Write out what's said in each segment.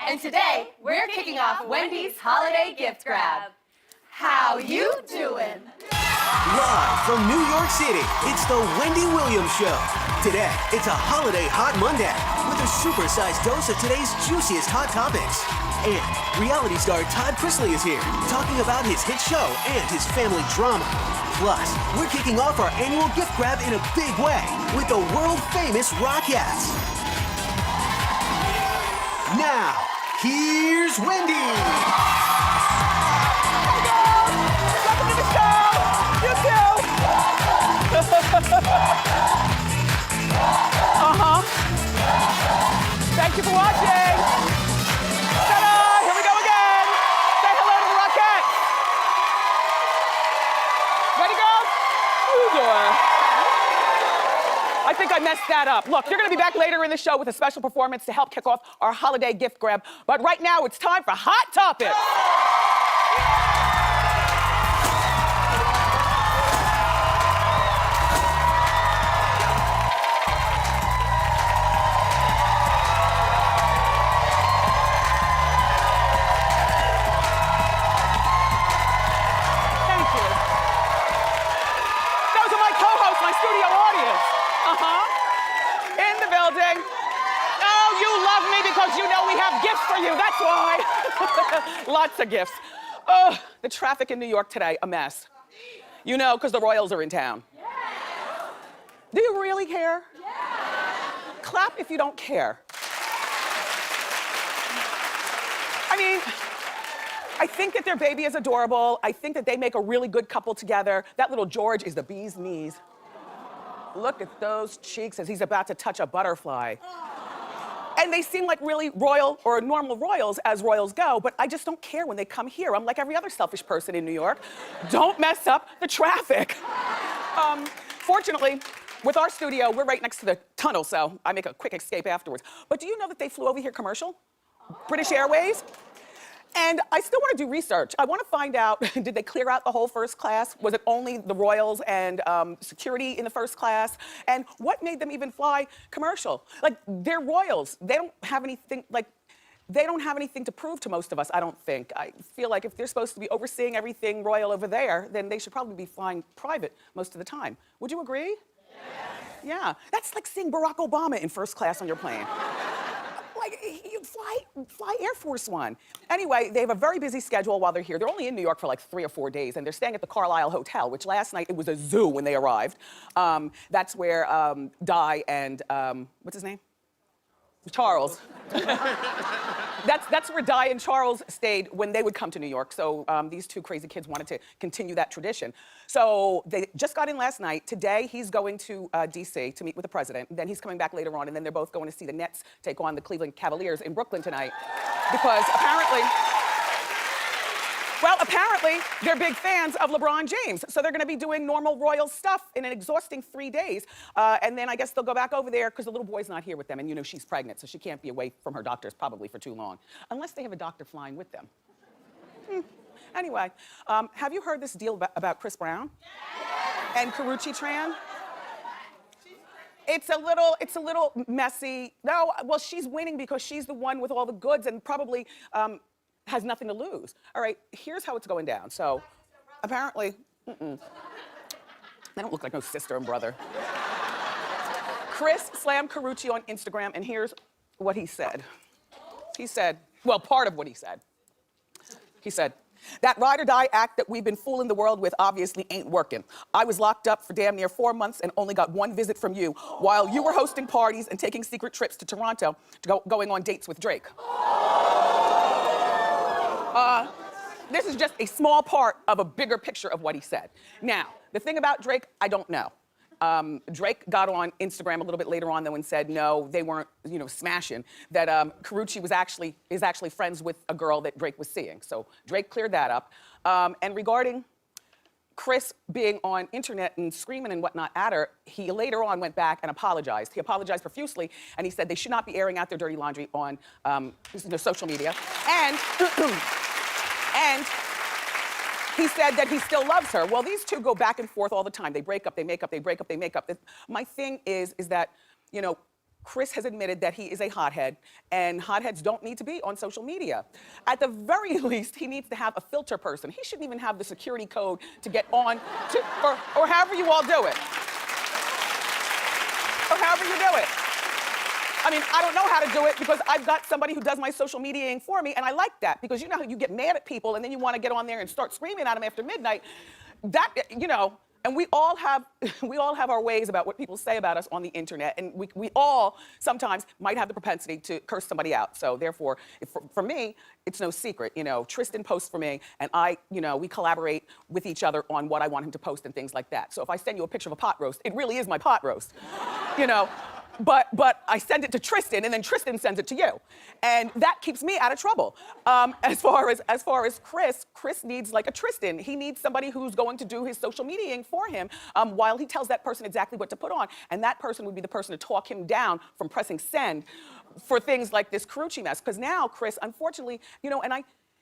And today, we're kicking off Wendy's Holiday Gift Grab. How you doing? Live from New York City, it's the Wendy Williams Show. Today, it's a holiday hot Monday with a supersized dose of today's juiciest hot topics. And reality star Todd Chrisley is here, talking about his hit show and his family drama. Plus, we're kicking off our annual gift grab in a big way with the world-famous Rockettes. Now, here's Wendy. Welcome to the show. You too. Thank you for watching. Ta-da! Here we go again. Say hello to the Rockettes. Ready, girls? I think I messed that up. Look, you're gonna be back later in the show with a special performance to help kick off our holiday gift grab. But right now, it's time for Hot Topics. Thank you. Those are my co-hosts, my studio audience. In the building. Oh, you love me because you know we have gifts for you. That's why. Lots of gifts. Oh, the traffic in New York today, a mess. You know, because the Royals are in town. Yeah. Do you really care? Yeah. Clap if you don't care. I mean, I think that their baby is adorable. I think that they make a really good couple together. That little George is the bee's knees. Look at those cheeks as he's about to touch a butterfly. And they seem like really royal or normal royals as royals go, but I just don't care when they come here. I'm like every other selfish person in New York. Don't mess up the traffic. Fortunately, with our studio, we're right next to the tunnel, so I make a quick escape afterwards. But do you know that they flew over here commercial? British Airways? And I still want to do research. I want to find out, did they clear out the whole first class? Was it only the royals and security in the first class? And what made them even fly commercial? Like, they're royals. They don't have anything, they don't have anything to prove to most of us, I don't think. I feel like if they're supposed to be overseeing everything royal over there, then they should probably be flying private most of the time. Would you agree? Yes. Yeah. That's like seeing Barack Obama in first class on your plane. Like, you fly Air Force One. Anyway, they have a very busy schedule while they're here. They're only in New York for like 3 or 4 days, and they're staying at the Carlisle Hotel, which last night, it was a zoo when they arrived. That's where Di and, what's his name? Charles. That's where Di and Charles stayed when they would come to New York. So these two crazy kids wanted to continue that tradition. So they just got in last night. Today, he's going to DC to meet with the president. Then he's coming back later on, and then they're both going to see the Nets take on the Cleveland Cavaliers in Brooklyn tonight. Because apparently, they're big fans of LeBron James. So they're gonna be doing normal royal stuff in an exhausting 3 days. And then I guess they'll go back over there because the little boy's not here with them. And you know, she's pregnant, so she can't be away from her doctors probably for too long. Unless they have a doctor flying with them. Anyway, have you heard this deal about Chris Brown? And Karrueche Tran? It's a little messy. No, well, she's winning because she's the one with all the goods and probably has nothing to lose. All right, here's how it's going down. So, apparently, they don't look like no sister and brother. Chris slammed Karrueche on Instagram, and here's what he said. He said, well, part of what he said. He said, "That ride or die act that we've been fooling the world with obviously ain't working. I was locked up for damn near 4 months and only got 1 visit from you while you were hosting parties and taking secret trips to Toronto to going on dates with Drake." This is just a small part of a bigger picture of what he said. Now, the thing about Drake, I don't know. Drake got on Instagram a little bit later on though and said no, they weren't, smashing. That Karrueche is actually friends with a girl that Drake was seeing. So Drake cleared that up. And regarding Chris being on internet and screaming and whatnot at her, he later on went back and apologized. He apologized profusely, and he said they should not be airing out their dirty laundry on social media. And he said that he still loves her. Well, these two go back and forth all the time. They break up, they make up, they break up, they make up. My thing is that, Chris has admitted that he is a hothead, and hotheads don't need to be on social media. At the very least, he needs to have a filter person. He shouldn't even have the security code to get on, or however you all do it. Or however you do it. I mean, I don't know how to do it because I've got somebody who does my social mediaing for me, and I like that because you know how you get mad at people and then you want to get on there and start screaming at them after midnight. That, you know, and we all have our ways about what people say about us on the internet, and we all sometimes might have the propensity to curse somebody out. So therefore, for me, it's no secret. You know, Tristan posts for me, and we collaborate with each other on what I want him to post and things like that. So if I send you a picture of a pot roast, it really is my pot roast, you know. But I send it to Tristan, and then Tristan sends it to you, and that keeps me out of trouble. As far as Chris needs like a Tristan. He needs somebody who's going to do his social mediaing for him while he tells that person exactly what to put on, and that person would be the person to talk him down from pressing send for things like this Carucci mess. Because now Chris, unfortunately, you know,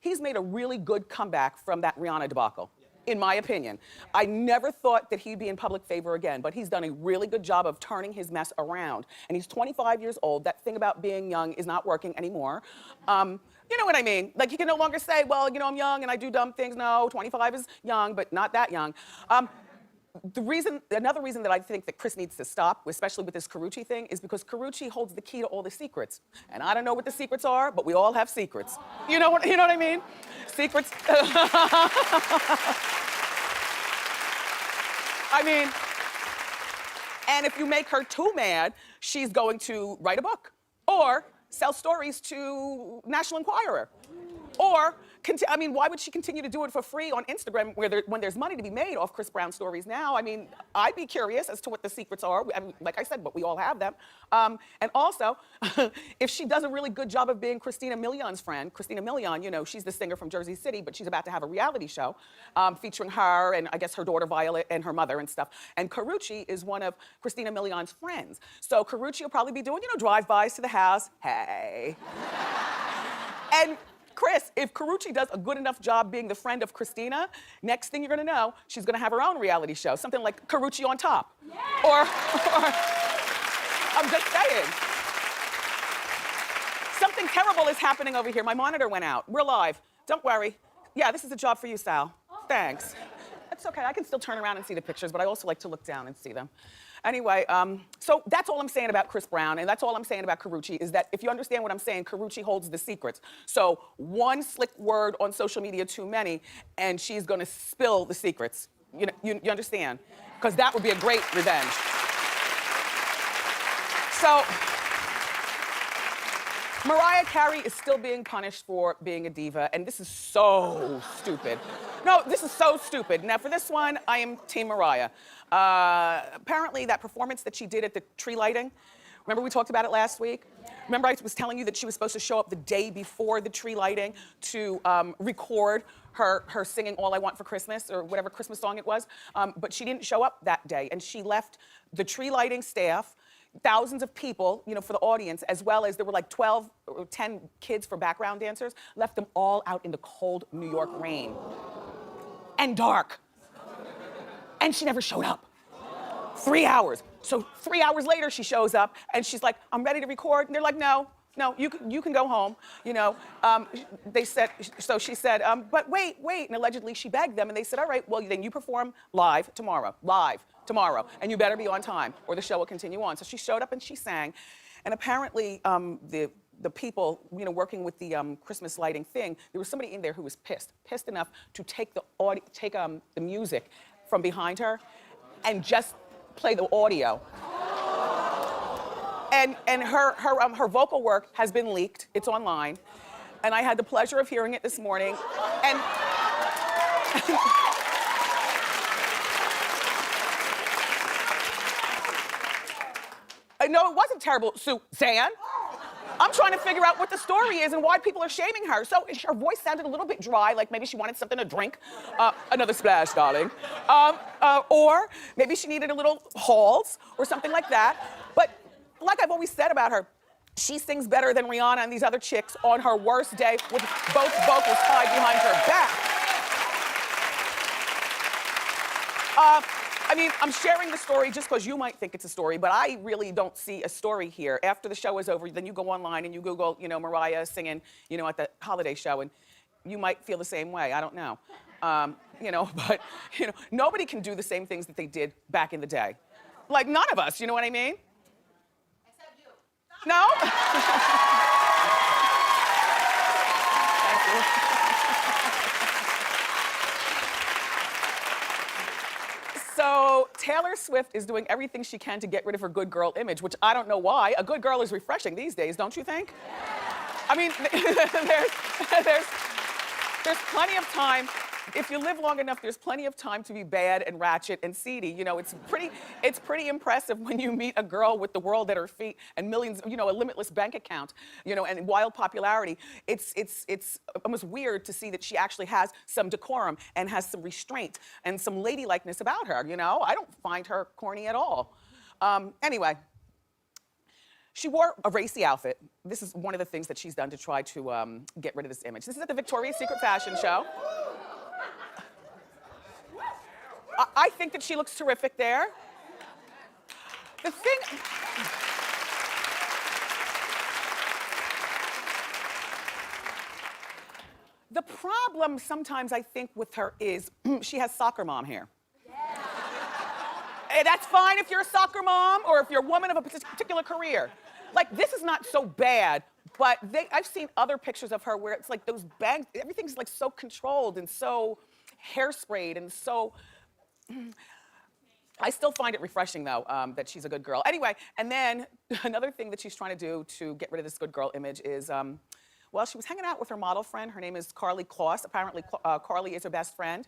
he's made a really good comeback from that Rihanna debacle. In my opinion. I never thought that he'd be in public favor again, but he's done a really good job of turning his mess around. And he's 25 years old. That thing about being young is not working anymore. You know what I mean? Like, he can no longer say, well, you know, I'm young and I do dumb things. No, 25 is young, but not that young. Another reason that I think that Chris needs to stop, especially with this Carucci thing, is because Carucci holds the key to all the secrets. And I don't know what the secrets are, but we all have secrets. You know what I mean? Secrets. I mean, and if you make her too mad, she's going to write a book or sell stories to National Enquirer. Or, I mean, why would she continue to do it for free on Instagram when there's money to be made off Chris Brown stories now? I mean, I'd be curious as to what the secrets are. I mean, like I said, but we all have them. And also, if she does a really good job of being Christina Milian's friend, Christina Milian, you know, she's the singer from Jersey City, but she's about to have a reality show featuring her and I guess her daughter Violet and her mother and stuff. And Carucci is one of Christina Milian's friends. So Carucci will probably be doing, you know, drive-bys to the house. Hey. And Chris, if Carucci does a good enough job being the friend of Christina, next thing you're gonna know, she's gonna have her own reality show, something like Carucci on Top. Yeah. Or I'm just saying. Something terrible is happening over here. My monitor went out. We're live. Don't worry. Yeah, this is a job for you, Sal. Thanks. That's okay, I can still turn around and see the pictures, but I also like to look down and see them. Anyway, so that's all I'm saying about Chris Brown, and that's all I'm saying about Carucci, is that if you understand what I'm saying, Carucci holds the secrets. So one slick word on social media too many, and she's gonna spill the secrets. You understand? Because that would be a great revenge. So, Mariah Carey is still being punished for being a diva, and this is so stupid. No, this is so stupid. Now, for this one, I am Team Mariah. Apparently, that performance that she did at the tree lighting, remember we talked about it last week? Remember I was telling you that she was supposed to show up the day before the tree lighting to record her singing All I Want for Christmas, or whatever Christmas song it was, but she didn't show up that day, and she left the tree lighting staff, thousands of people, you know, for the audience, as well as there were like 12 or 10 kids for background dancers, left them all out in the cold New York rain. And dark. And she never showed up. 3 hours. So 3 hours later, she shows up and she's like, I'm ready to record. And they're like, no, you can go home. You know, she said, but wait. And allegedly she begged them and they said, all right, well, then you perform live tomorrow. And you better be on time or the show will continue on. So she showed up and she sang. And apparently the people, you know, working with the Christmas lighting thing, there was somebody in there who was pissed enough to take the music from behind her and just play the audio. And her vocal work has been leaked. It's online. And I had the pleasure of hearing it this morning. And no, it wasn't terrible, Suzanne. I'm trying to figure out what the story is and why people are shaming her. So her voice sounded a little bit dry, like maybe she wanted something to drink. Another splash, darling. Or maybe she needed a little Halls or something like that. But like I've always said about her, she sings better than Rihanna and these other chicks on her worst day with both vocals tied behind her back. I mean, I'm sharing the story just because you might think it's a story, but I really don't see a story here. After the show is over, then you go online and you Google, Mariah singing, at the holiday show, and you might feel the same way. I don't know. But, nobody can do the same things that they did back in the day. Like, none of us, you know what I mean? Except you. No? Thank you. So Taylor Swift is doing everything she can to get rid of her good girl image, which I don't know why. A good girl is refreshing these days, don't you think? Yeah. I mean, there's plenty of time. If you live long enough, there's plenty of time to be bad and ratchet and seedy. It's pretty impressive when you meet a girl with the world at her feet and millions, a limitless bank account, and wild popularity. It's almost weird to see that she actually has some decorum and has some restraint and some ladylikeness about her, I don't find her corny at all. Anyway, she wore a racy outfit. This is one of the things that she's done to try to get rid of this image. This is at the Victoria's Secret fashion show. I think that she looks terrific there. The thing... The problem sometimes I think with her is she has soccer mom hair. Yeah. Hey, that's fine if you're a soccer mom or if you're a woman of a particular career. Like, this is not so bad, but I've seen other pictures of her where it's like those bangs, everything's like so controlled and so hairsprayed and so... I still find it refreshing, though, that she's a good girl. Anyway, and then another thing that she's trying to do to get rid of this good girl image is, well, she was hanging out with her model friend. Her name is Carly Kloss. Apparently, Carly is her best friend.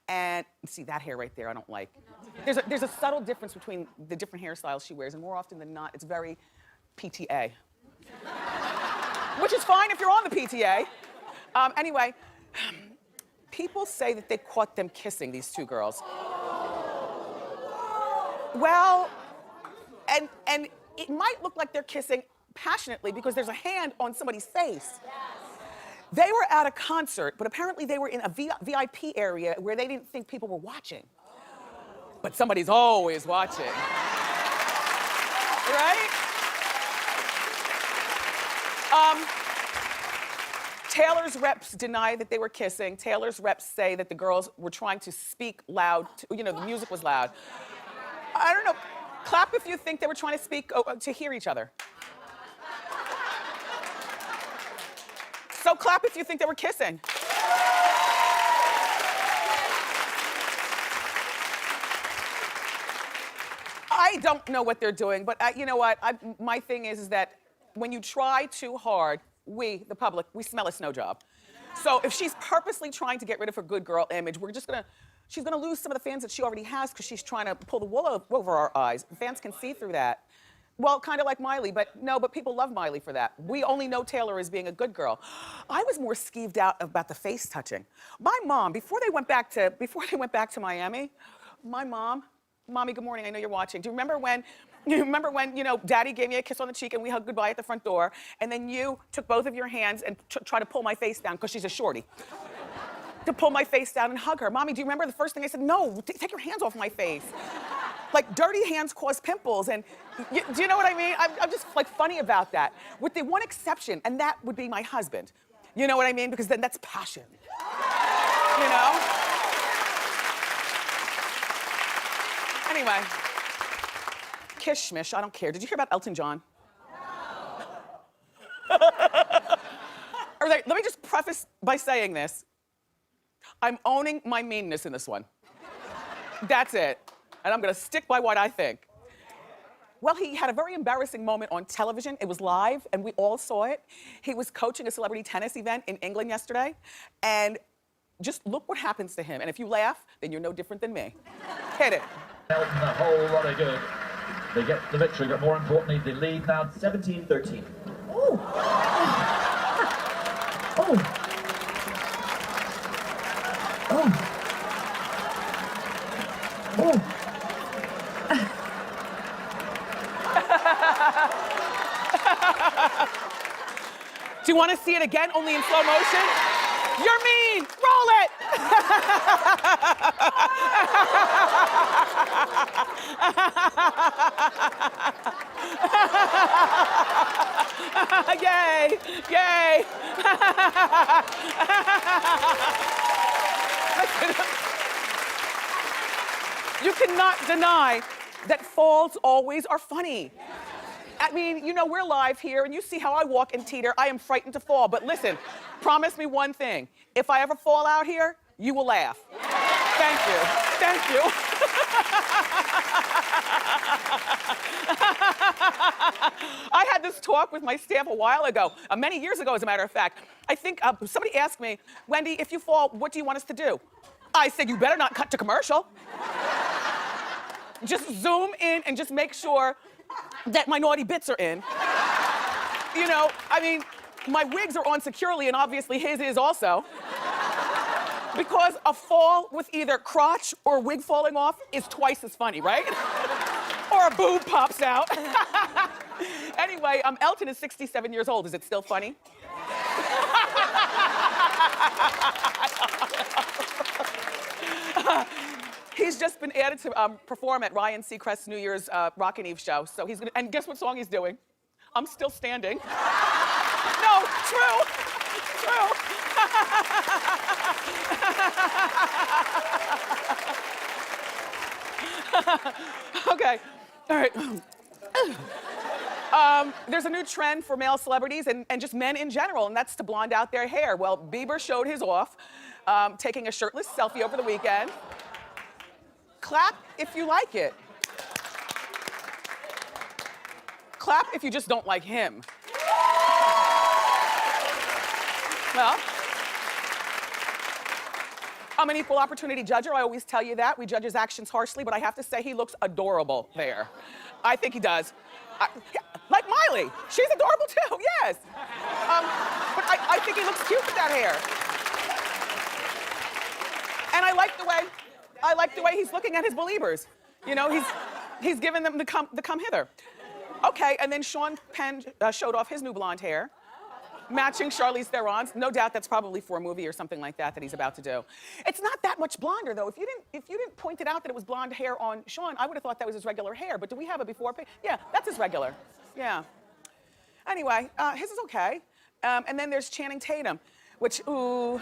And see, that hair right there, I don't like. There's a subtle difference between the different hairstyles she wears, and more often than not, it's very PTA. Which is fine if you're on the PTA. Anyway, people say that they caught them kissing, these two girls. Well, and it might look like they're kissing passionately because there's a hand on somebody's face. Yes. They were at a concert, but apparently they were in a VIP area where they didn't think people were watching. But somebody's always watching. Right? Taylor's reps deny that they were kissing. Taylor's reps say that the girls were trying to speak loud. The music was loud. I don't know. Clap if you think they were trying to speak to hear each other. So clap if you think they were kissing. I don't know what they're doing, but you know what? My thing is that when you try too hard, we, the public, we smell a snow job. So if she's purposely trying to get rid of her good girl image, she's gonna lose some of the fans that she already has because she's trying to pull the wool over our eyes. Fans can see through that. Well, kind of like Miley, but people love Miley for that. We only know Taylor as being a good girl. I was more skeeved out about the face touching. My mom, before they went back to Miami, my mom, Mommy, good morning, I know you're watching. Do you remember when, Daddy gave me a kiss on the cheek and we hugged goodbye at the front door, and then you took both of your hands and tried to pull my face down, because she's a shorty, to pull my face down and hug her. Mommy, do you remember the first thing I said? No, take your hands off my face. Like, dirty hands cause pimples, and do you know what I mean? I'm just like funny about that. With the one exception, and that would be my husband. You know what I mean? Because then that's passion. Anyway, kiss schmish, I don't care. Did you hear about Elton John? Let me just preface by saying this. I'm owning my meanness in this one. That's it. And I'm gonna stick by what I think. Well, he had a very embarrassing moment on television. It was live, and we all saw it. He was coaching a celebrity tennis event in England yesterday, and just look what happens to him. And if you laugh, then you're no different than me. Hit it. Elton a whole lot of good. They get the victory, but more importantly, they lead now 17-13. Oh! Oh! Oh! Oh! Do you want to see it again, only in slow motion? You're mean! Roll it! Yay! Yay! Listen, you cannot deny that falls always are funny. I mean, you know, we're live here, and you see how I walk and teeter. I am frightened to fall, but listen, promise me one thing. If I ever fall out here, you will laugh. Thank you. Thank you. I had this talk with my staff a while ago, many years ago, as a matter of fact. I think somebody asked me, Wendy, if you fall, what do you want us to do? I said, you better not cut to commercial. Just zoom in and just make sure that my naughty bits are in. You know, I mean, my wigs are on securely, and obviously his is also. Because a fall with either crotch or wig falling off is twice as funny, right? Or a boob pops out. Anyway, Elton is 67 years old. Is it still funny? He's just been added to perform at Ryan Seacrest's New Year's Rockin' Eve show. So he's gonna, and guess what song he's doing? I'm Still Standing. No, true, true. Okay, all right. There's a new trend for male celebrities and just men in general, and that's to blonde out their hair. Well, Bieber showed his off, taking a shirtless selfie over the weekend. Clap if you like it. Clap if you just don't like him. Well, I'm an equal opportunity judger. I always tell you that. We judge his actions harshly, but I have to say he looks adorable there. I think he does. Like Miley. She's adorable too, yes. But I think he looks cute with that hair. And I like the way he's looking at his believers. You know, he's giving them the come hither. Okay, and then Sean Penn showed off his new blonde hair, matching Charlize Theron's. No doubt that's probably for a movie or something like that he's about to do. It's not that much blonder though. If you didn't point it out that it was blonde hair on Sean, I would have thought that was his regular hair. But do we have a before pic? Yeah, that's his regular. Yeah. Anyway, his is okay. And then there's Channing Tatum, which ooh.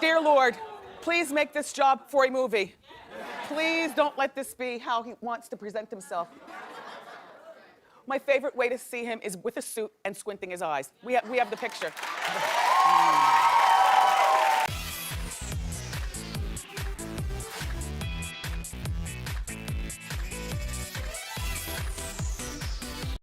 Dear Lord, please make this job for a movie. Please don't let this be how he wants to present himself. My favorite way to see him is with a suit and squinting his eyes. We have the picture.